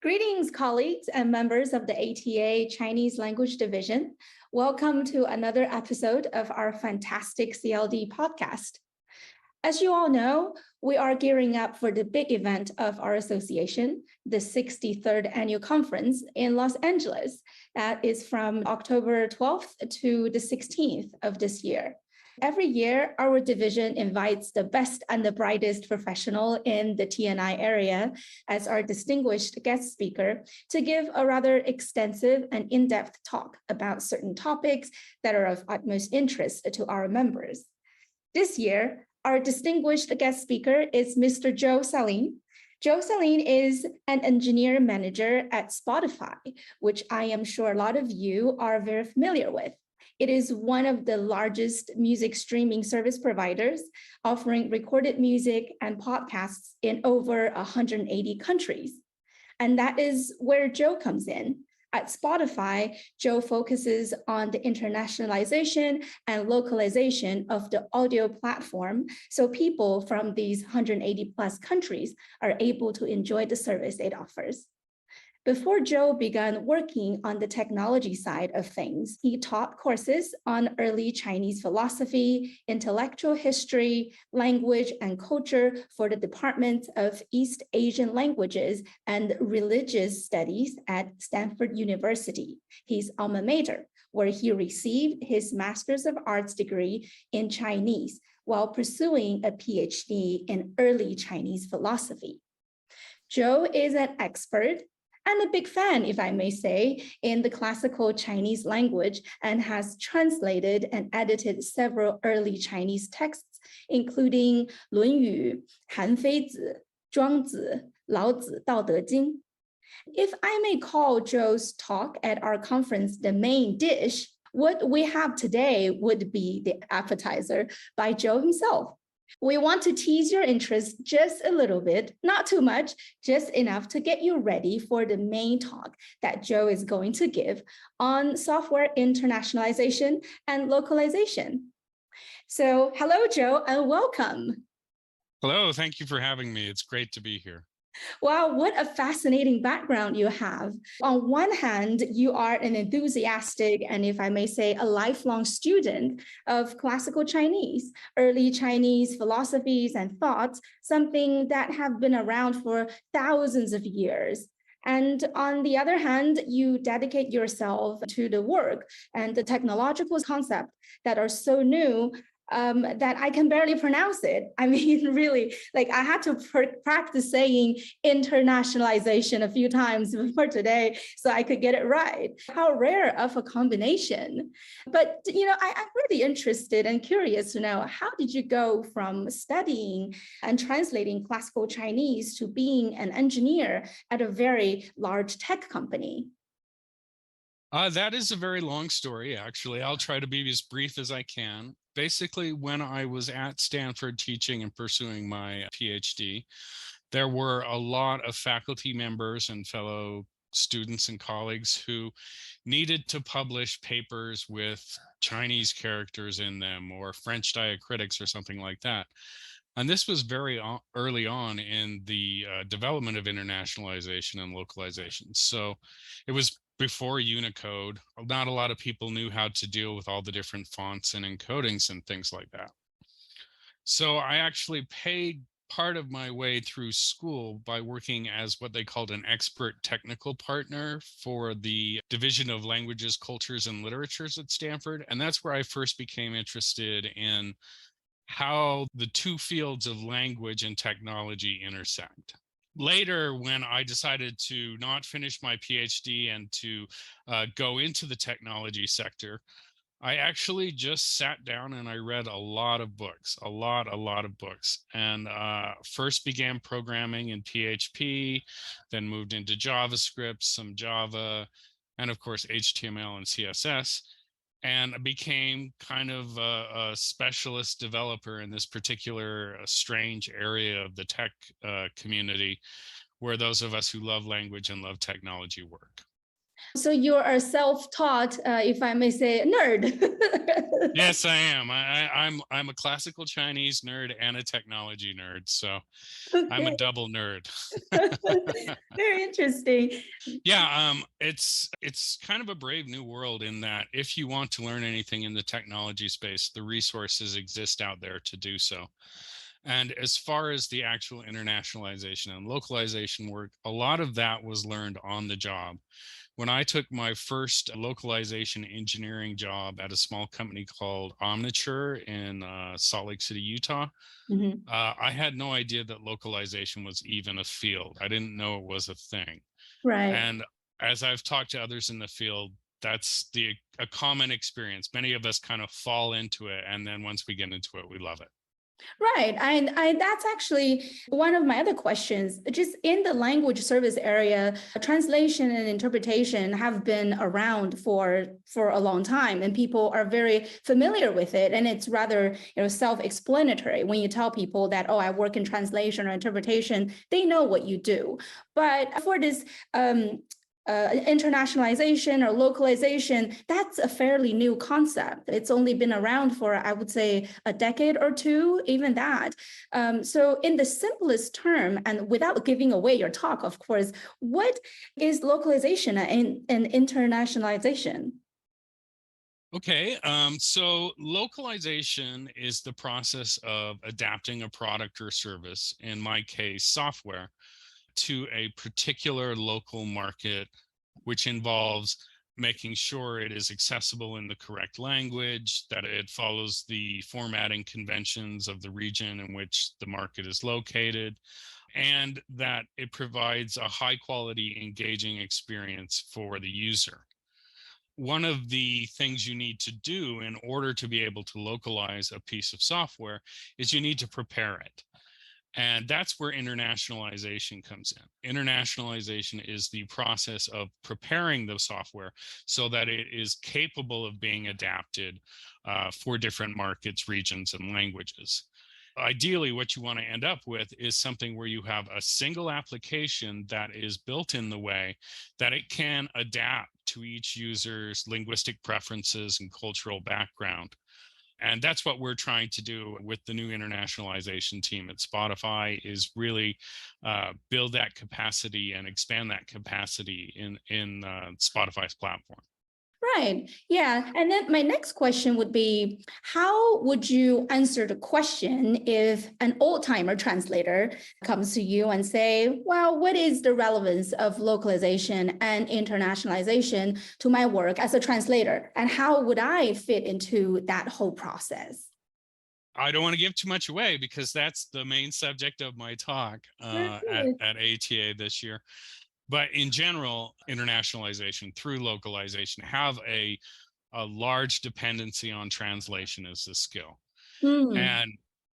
Greetings, colleagues and members of the ATA Chinese Language Division. Welcome to another episode of our fantastic CLD podcast. As you all know, we are gearing up for the big event of our association, the 63rd Annual Conference in Los Angeles. That is from October 12th to the 16th of this year. Every year, our division invites the best and the brightest professional in the TNI area as our distinguished guest speaker to give a rather extensive and in-depth talk about certain topics that are of utmost interest to our members. This year, our distinguished guest speaker is Mr. Joe Sahleen. Joe Sahleen is an engineer manager at Spotify, which I am sure a lot of you are very familiar with. It is one of the largest music streaming service providers, offering recorded music and podcasts in over 180 countries. And that is where Joe comes in. At Spotify, Joe focuses on the internationalization and localization of the audio platform, so people from these 180 plus countries are able to enjoy the service it offers. Before Joe began working on the technology side of things, he taught courses on early Chinese philosophy, intellectual history, language, and culture for the Department of East Asian Languages and Religious Studies at Stanford University, his alma mater, where he received his Master's of Arts degree in Chinese while pursuing a PhD in early Chinese philosophy. Joe is an expert and a big fan, if I may say, in the classical Chinese language and has translated and edited several early Chinese texts, including 论语, 韩非子, 庄子, 老子, 道德经. If I may call Joe's talk at our conference the main dish, what we have today would be the appetizer by Joe himself. We want to tease your interest just a little bit, not too much, just enough to get you ready for the main talk that Joe is going to give on software internationalization and localization. So hello, Joe, and welcome. Hello, thank you for having me. It's great to be here. Wow, what a fascinating background you have. On one hand, you are an enthusiastic and, if I may say, a lifelong student of classical Chinese, early Chinese philosophies and thoughts, something that have been around for thousands of years. And on the other hand, you dedicate yourself to the work and the technological concepts that are so new that I can barely pronounce it. I mean, really, like I had to practice saying internationalization a few times before today so I could get it right. How rare of a combination. But, you know, I'm really interested and curious to know, how did you go from studying and translating classical Chinese to being an engineer at a very large tech company? That is a very long story, actually. I'll try to be as brief as I can. Basically, when I was at Stanford teaching and pursuing my PhD, there were a lot of faculty members and fellow students and colleagues who needed to publish papers with Chinese characters in them or French diacritics or something like that. And this was very early on in the development of internationalization and localization. So it was before Unicode. Not a lot of people knew how to deal with all the different fonts and encodings and things like that. So I actually paid part of my way through school by working as what they called an expert technical partner for the Division of Languages, Cultures, and Literatures at Stanford. And that's where I first became interested in how the two fields of language and technology intersect. Later, when I decided to not finish my PhD and to go into the technology sector, I actually just sat down and I read a lot of books, a lot of books. And first began programming in PHP, then moved into JavaScript, some Java, and of course, HTML and CSS. And I became kind of a specialist developer in this particular strange area of the tech community, where those of us who love language and love technology work. So you're a self-taught, if I may say, nerd. Yes, I am. I'm a classical Chinese nerd and a technology nerd, so I'm a Okay. double nerd. Very interesting. Yeah, it's kind of a brave new world in that if you want to learn anything in the technology space, the resources exist out there to do so. And as far as the actual internationalization and localization work, a lot of that was learned on the job. When I took my first localization engineering job at a small company called Omniture in Salt Lake City, Utah, Mhm. I had no idea that localization was even a field. I didn't know it was a thing. Right. And as I've talked to others in the field, that's a common experience. Many of us kind of fall into it, and then once we get into it, we love it. Right. That's actually one of my other questions. Just in the language service area, translation and interpretation have been around for a long time, and people are very familiar with it. And it's rather, self-explanatory. When you tell people that, oh, I work in translation or interpretation, they know what you do. But for this internationalization or localization, that's a fairly new concept. It's only been around for, I would say, a decade or two, even that. So in the simplest term, and without giving away your talk, of course, what is localization and internationalization? Okay, so localization is the process of adapting a product or service, in my case, software, to a particular local market, which involves making sure it is accessible in the correct language, that it follows the formatting conventions of the region in which the market is located, and that it provides a high quality, engaging experience for the user. One of the things you need to do in order to be able to localize a piece of software is you need to prepare it. And that's where internationalization comes in. Internationalization is the process of preparing the software so that it is capable of being adapted for different markets, regions, and languages. Ideally, what you want to end up with is something where you have a single application that is built in the way that it can adapt to each user's linguistic preferences and cultural background. And that's what we're trying to do with the new internationalization team at Spotify, is really build that capacity and expand that capacity in Spotify's platform. Right. Yeah. And then my next question would be, how would you answer the question if an old-timer translator comes to you and say, well, what is the relevance of localization and internationalization to my work as a translator? And how would I fit into that whole process? I don't want to give too much away because that's the main subject of my talk at ATA this year. But in general, internationalization through localization have a large dependency on translation as a skill. Mm, And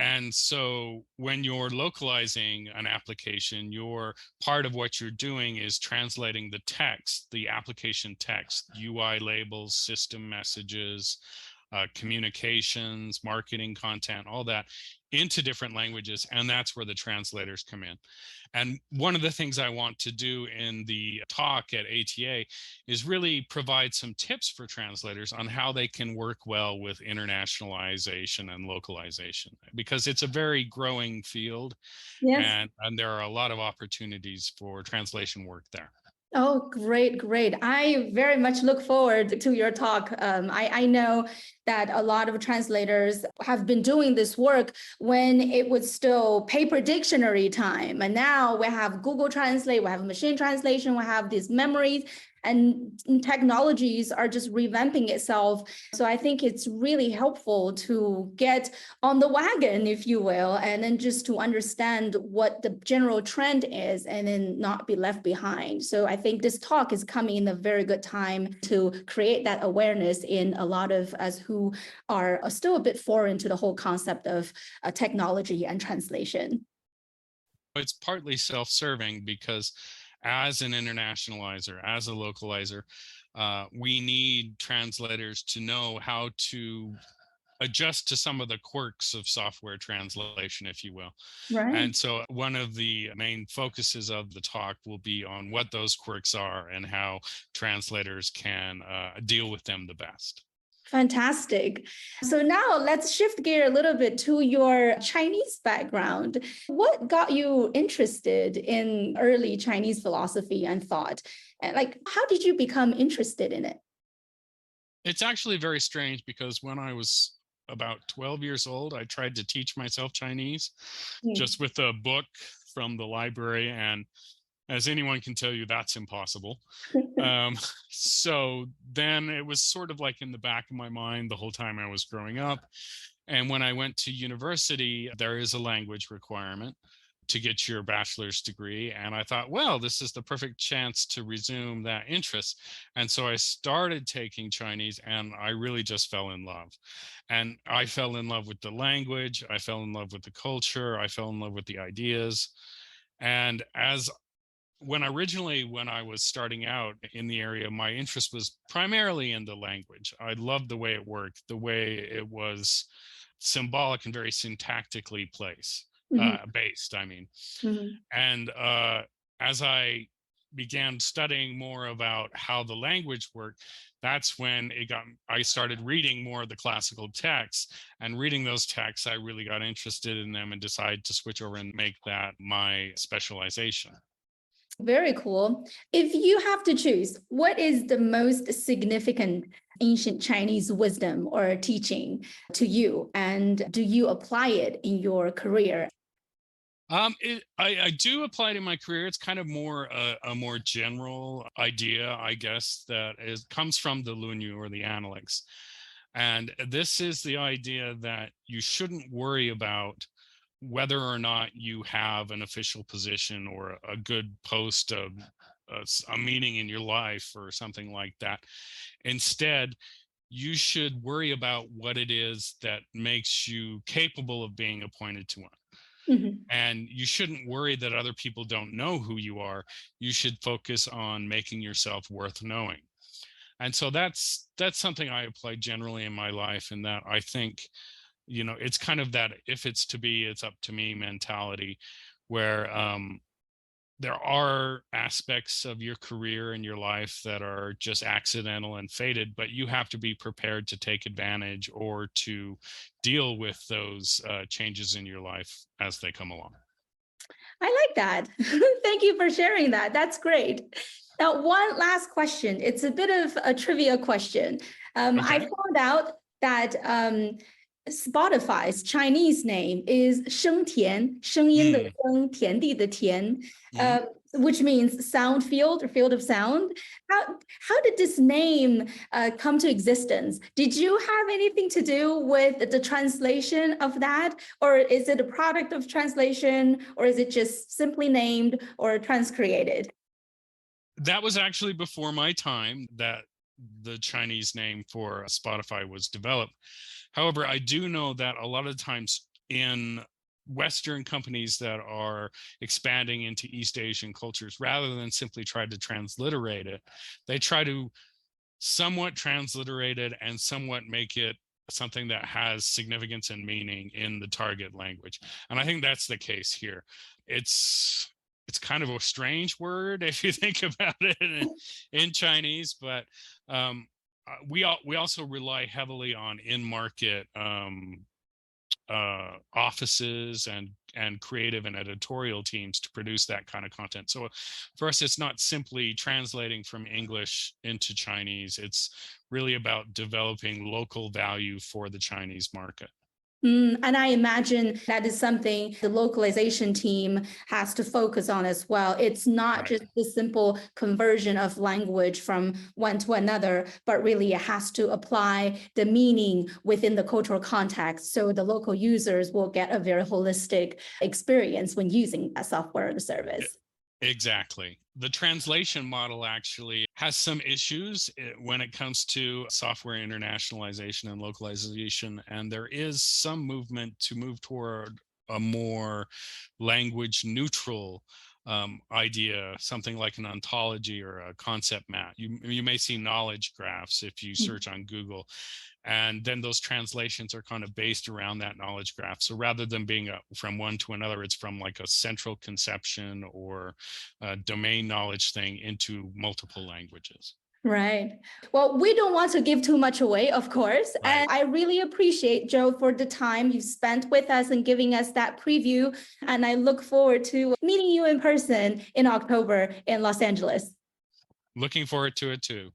and so when you're localizing an application, your part of what you're doing is translating the text, the application text, UI labels, system messages, communications, marketing content, all that into different languages. And that's where the translators come in. And one of the things I want to do in the talk at ATA is really provide some tips for translators on how they can work well with internationalization and localization, because it's a very growing field, yes. and there are a lot of opportunities for translation work there. Oh, great, great. I very much look forward to your talk. I know that a lot of translators have been doing this work when it was still paper dictionary time. And now we have Google Translate, we have machine translation, we have these memories, and technologies are just revamping itself. So I think it's really helpful to get on the wagon, if you will, and then just to understand what the general trend is and then not be left behind. So I think this talk is coming in a very good time to create that awareness in a lot of us who are still a bit foreign to the whole concept of technology and translation. It's partly self-serving because as an internationalizer, as a localizer, we need translators to know how to adjust to some of the quirks of software translation, if you will. Right. And so one of the main focuses of the talk will be on what those quirks are and how translators can deal with them the best. Fantastic. So now let's shift gear a little bit to your Chinese background. What got you interested in early Chinese philosophy and thought? And like, how did you become interested in it? It's actually very strange because when I was about 12 years old, I tried to teach myself Chinese Mm. just with a book from the library. And as anyone can tell you, that's impossible. Um, so then it was sort of like in the back of my mind the whole time I was growing up. And when I went to university, there is a language requirement to get your bachelor's degree. And I thought, well, this is the perfect chance to resume that interest. And so I started taking Chinese and I really just fell in love. And I fell in love with the language, I fell in love with the culture, I fell in love with the ideas. And as when I was starting out in the area, my interest was primarily in the language. I loved the way it worked, the way it was symbolic and very syntactically Mhm, based, I mean. mhm. And as I began studying more about how the language worked, that's when I started reading more of the classical texts. And reading those texts, I really got interested in them and decided to switch over and make that my specialization. Very cool. If you have to choose, what is the most significant ancient Chinese wisdom or teaching to you? And do you apply it in your career? I do apply it in my career. It's kind of more a more general idea, I guess, comes from the Lunyu or the Analects. And this is the idea that you shouldn't worry about whether or not you have an official position or a good post, a meaning in your life or something like that. Instead, you should worry about what it is that makes you capable of being appointed to one. Mhm. And you shouldn't worry that other people don't know who you are. You should focus on making yourself worth knowing. And so that's something I apply generally in my life, and that I think, it's kind of that if it's to be, it's up to me mentality, where there are aspects of your career and your life that are just accidental and fated, but you have to be prepared to take advantage or to deal with those changes in your life as they come along. I like that. Thank you for sharing that. That's great. Now, one last question. It's a bit of a trivia question. I Okay. found out that Spotify's Chinese name is 声田，声音的 Mm, 声，田地的田, mhm. which means sound field or field of sound. How did this name come to existence? Did you have anything to do with the translation of that? Or is it a product of translation? Or is it just simply named or transcreated? That was actually before my time that the Chinese name for Spotify was developed. However, I do know that a lot of times in Western companies that are expanding into East Asian cultures, rather than simply try to transliterate it, they try to somewhat transliterate it and somewhat make it something that has significance and meaning in the target language. And I think that's the case here. It's kind of a strange word if you think about it in Chinese, but we also rely heavily on in-market offices and creative and editorial teams to produce that kind of content. So for us, it's not simply translating from English into Chinese. It's really about developing local value for the Chinese market. And I imagine that is something the localization team has to focus on as well. It's not Right. just the simple conversion of language from one to another, but really it has to apply the meaning within the cultural context. So the local users will get a very holistic experience when using that software or the service. Exactly. The translation model actually has some issues when it comes to software internationalization and localization. And there is some movement to move toward a more language neutral idea, something like an ontology or a concept map. You may see knowledge graphs if you search on Google, and then those translations are kind of based around that knowledge graph. So rather than being from one to another, it's from like a central conception or a domain knowledge thing into multiple languages. Right. Well, we don't want to give too much away, of course. Right. And I really appreciate, Joe, for the time you spent with us and giving us that preview. And I look forward to meeting you in person in October in Los Angeles. Looking forward to it too.